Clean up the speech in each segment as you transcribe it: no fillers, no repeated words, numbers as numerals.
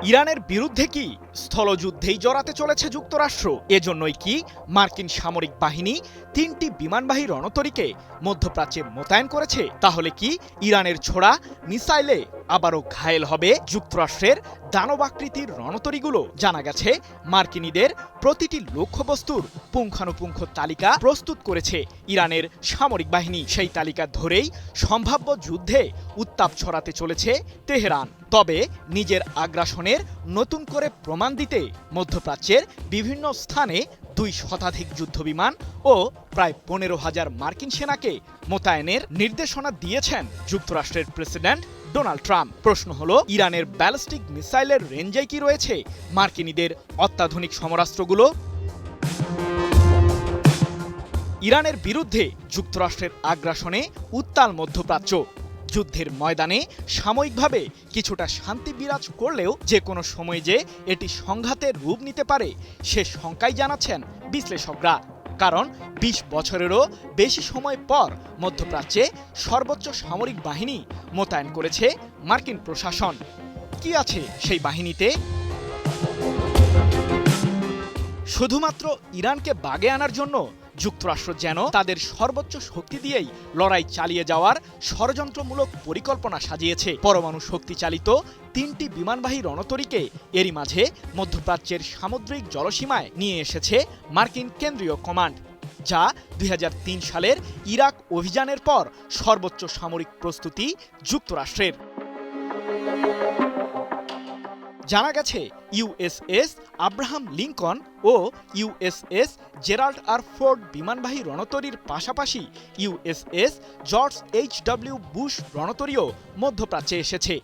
ইরানের বিরুদ্ধে কি স্থলযুদ্ধেই জড়াতে চলেছে যুক্তরাষ্ট্র? এজন্যই কি মার্কিন সামরিক বাহিনী ৩টি বিমানবাহী রণতরীকে মধ্যপ্রাচ্যে মোতায়েন করেছে? তাহলে কি ইরানের ছোড়া মিসাইলে আবারও ঘায়েল হবে যুক্তরাষ্ট্রের দানবাকৃতির রণতরীগুলো? জানা গেছে মার্কিনীদের প্রতিটি লক্ষ্যবস্তুর পুঙ্খানুপুঙ্খ তালিকা প্রস্তুত করেছে ইরানের সামরিক বাহিনী। সেই তালিকা ধরেই সম্ভাব্য যুদ্ধে উত্তাপ ছড়াতে চলেছে তেহরান। তবে নিজের আগ্রাসনের নতুন করে প্রমাণ দিতে মধ্যপ্রাচ্যের বিভিন্ন স্থানে ২ শতাধিক যুদ্ধবিমান ও প্রায় ১৫,০০০ মার্কিন সেনাকে মোতায়েনের নির্দেশনা দিয়েছেন যুক্তরাষ্ট্রের প্রেসিডেন্ট ডোনাল্ড ট্রাম্প। প্রশ্ন হলো, ইরানের ব্যালিস্টিক মিসাইলের রেঞ্জে কি রয়েছে মার্কিনীদের অত্যাধুনিক সমরাস্ত্রগুলো? ইরানের বিরুদ্ধে যুক্তরাষ্ট্রের আগ্রাসনে উত্তাল মধ্যপ্রাচ্য। যুদ্ধের ময়দানে সাময়িকভাবে কিছুটা শান্তি বিরাজ করলেও যে কোনো সময় যে এটি সংঘাতের রূপ নিতে পারে সে শঙ্কাই জানাচ্ছেন বিশ্লেষকরা। কারণ ২০ বছরেরও বেশি সময় পর মধ্যপ্রাচ্যে সর্বোচ্চ সামরিক বাহিনী মোতায়েন করেছে মার্কিন প্রশাসন। কি আছে সেই বাহিনীতে? শুধুমাত্র ইরানকে বাগে আনার জন্য যুক্তরাষ্ট্র যেন তাদের সর্বোচ্চ শক্তি দিয়েই লড়াই চালিয়ে যাওয়ার ষড়যন্ত্রমূলক পরিকল্পনা সাজিয়েছে। পরমাণু শক্তি চালিত ৩টি বিমানবাহী রণতরীকে এরই মাঝে মধ্যপ্রাচ্যের সামুদ্রিক জলসীমায় নিয়ে এসেছে মার্কিন কেন্দ্রীয় কমান্ড, যা ২০০৩ সালের ইরাক অভিযানের পর সর্বোচ্চ সামরিক প্রস্তুতি যুক্তরাষ্ট্রের। জানা গেছে ইউএসএস আব্রাহাম লিঙ্কন ও ইউএসএস জেরাল্ড আর ফোর্ড বিমানবাহী রণতরীর পাশাপাশি ইউএসএস জর্জ এইচ.ডব্লিউ. বুশ রণতরীও মধ্যপ্রাচ্যে এসেছে।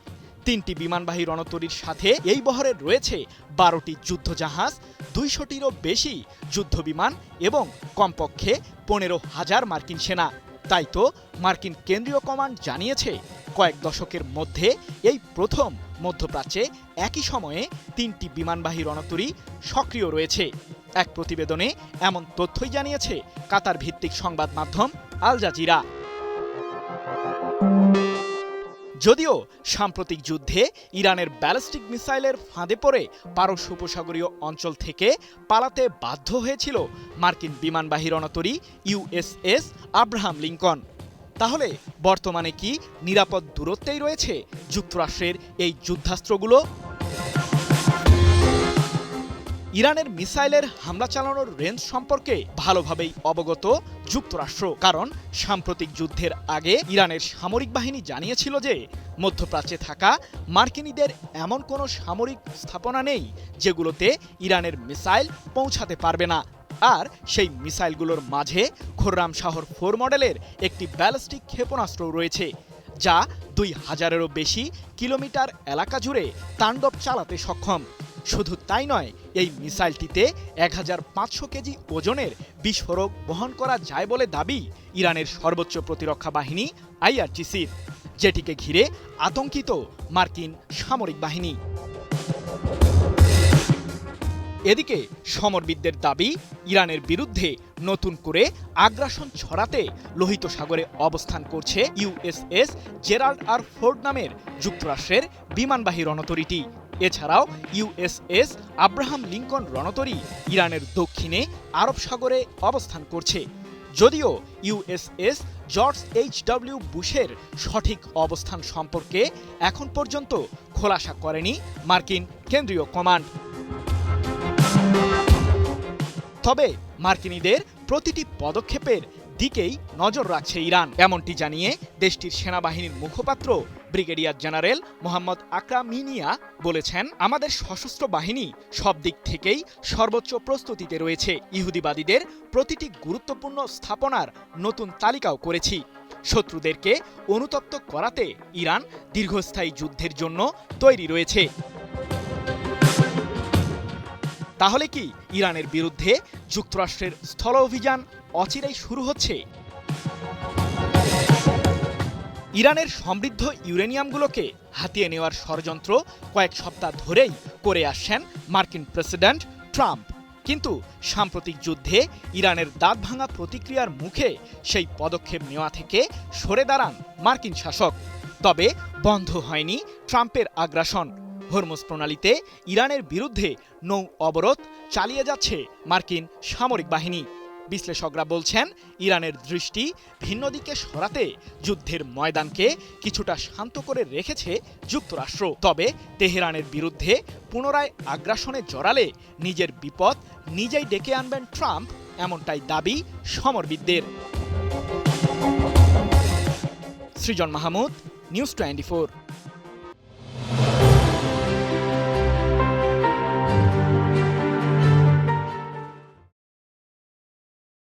৩টি বিমানবাহী রণতরীর সাথে এই বহরে রয়েছে ১২টি যুদ্ধজাহাজ, ২০০টিরও বেশি যুদ্ধবিমান এবং কমপক্ষে ১৫,০০০ মার্কিন সেনা। তাই তো মার্কিন কেন্দ্রীয় কমান্ড জানিয়েছে, কয়েক দশকের মধ্যে এই প্রথম মধ্যপ্রাচ্যে একই সময়ে ৩টি বিমানবাহী রণতরী সক্রিয় রয়েছে। এক প্রতিবেদনে এমন তথ্যই জানিয়েছে কাতার ভিত্তিক সংবাদ মাধ্যম আল জাজিরা। যদিও সাম্প্রতিক যুদ্ধে ইরানের ব্যালিস্টিক মিসাইলের ফাঁদে পড়ে পারস্য উপসাগরীয় অঞ্চল থেকে পালাতে বাধ্য হয়েছিল মার্কিন বিমানবাহী রণতরী ইউএসএস আব্রাহাম লিঙ্কন, তাহলে বর্তমানে কি নিরাপদ দূরত্বেই রয়েছে যুক্তরাষ্ট্রের এই যুদ্ধাস্ত্রগুলো? ইরানের মিসাইলের হামলা চালানোর রেঞ্জ সম্পর্কে ভালোভাবেই অবগত যুক্তরাষ্ট্র। কারণ সাম্প্রতিক যুদ্ধের আগে ইরানের সামরিক বাহিনী জানিয়েছিল যে মধ্যপ্রাচ্যে থাকা মার্কিনীদের এমন কোনো সামরিক স্থাপনা নেই যেগুলোতে ইরানের মিসাইল পৌঁছাতে পারবে না। আর সেই মিসাইলগুলোর মাঝে খোররাম শাহর ৪ মডেলের একটি ব্যালিস্টিক ক্ষেপণাস্ত্র রয়েছে, যা ২,০০০-এরও বেশি কিলোমিটার এলাকা জুড়ে তাণ্ডব চালাতে সক্ষম। শুধু তাই নয়, এই মিসাইলটিতে ১,৫০০ কেজি ওজনের বিস্ফোরক বহন করা যায় বলে দাবি ইরানের সর্বোচ্চ প্রতিরক্ষা বাহিনী আইআরজিসির, যেটিকে ঘিরে আতঙ্কিত মার্কিন সামরিক বাহিনী। এদিকে সমরবিদদের দাবি, ইরানের বিরুদ্ধে নতুন করে আগ্রাসন ছড়াতে লোহিত সাগরে অবস্থান করছে ইউএসএস জেরাল্ড আর ফোর্ড নামের যুক্তরাষ্ট্রের বিমানবাহী রণতরীটি। এছাড়াও ইউএসএস আব্রাহাম লিঙ্কন রণতরী ইরানের দক্ষিণে আরব সাগরে অবস্থান করছে। যদিও ইউএসএস জর্জ এইচ.ডব্লিউ. বুশের সঠিক অবস্থান সম্পর্কে এখন পর্যন্ত খোলাসা করেনি মার্কিন কেন্দ্রীয় কমান্ড। তবে মার্কিনীদের প্রতিটি পদক্ষেপের দিকেই নজর রাখছে ইরান, এমনটি জানিয়ে দেশটির সেনাবাহিনীর মুখপাত্র ব্রিগেডিয়ার জেনারেল মোহাম্মদ আকরাম মিনিয়া বলেছেন, আমাদের সশস্ত্র বাহিনী সব দিক থেকেই সর্বোচ্চ প্রস্তুতিতে রয়েছে। ইহুদিবাদীদের প্রতিটি গুরুত্বপূর্ণ স্থাপনার নতুন তালিকাও করেছি। শত্রুদেরকে অনুতপ্ত করাতে ইরান দীর্ঘস্থায়ী যুদ্ধের জন্য তৈরি রয়েছে। তাহলে কি ইরানের বিরুদ্ধে যুক্তরাষ্ট্রের স্থল অভিযান অচিরেই শুরু হচ্ছে? ইরানের সমৃদ্ধ ইউরেনিয়ামগুলোকে হাতিয়ে নেওয়ার ষড়যন্ত্র কয়েক সপ্তাহ ধরেই করে আসছেন মার্কিন প্রেসিডেন্ট ট্রাম্প। কিন্তু সাম্প্রতিক যুদ্ধে ইরানের দাঁতভাঙা প্রতিক্রিয়ার মুখে সেই পদক্ষেপ নেওয়া থেকে সরে দাঁড়ান মার্কিন শাসক। তবে বন্ধ হয়নি ট্রাম্পের আগ্রাসন। হরমুজ প্রণালীতে ইরানের বিরুদ্ধে নৌ অবরোধ চালিয়ে যাচ্ছে মার্কিন সামরিক বাহিনী। বিশ্লেষকরা বলছেন, ইরানের দৃষ্টি ভিন্ন দিকে সরাতে যুদ্ধের ময়দানকে কিছুটা শান্ত করে রেখেছে যুক্তরাষ্ট্র। তবে তেহরানের বিরুদ্ধে পুনরায় আগ্রাসনে জড়ালে নিজের বিপদ নিজেই ডেকে আনবেন ট্রাম্প, এমনটাই দাবি সমরবিদদের। সৃজন মাহমুদ, নিউজ 24।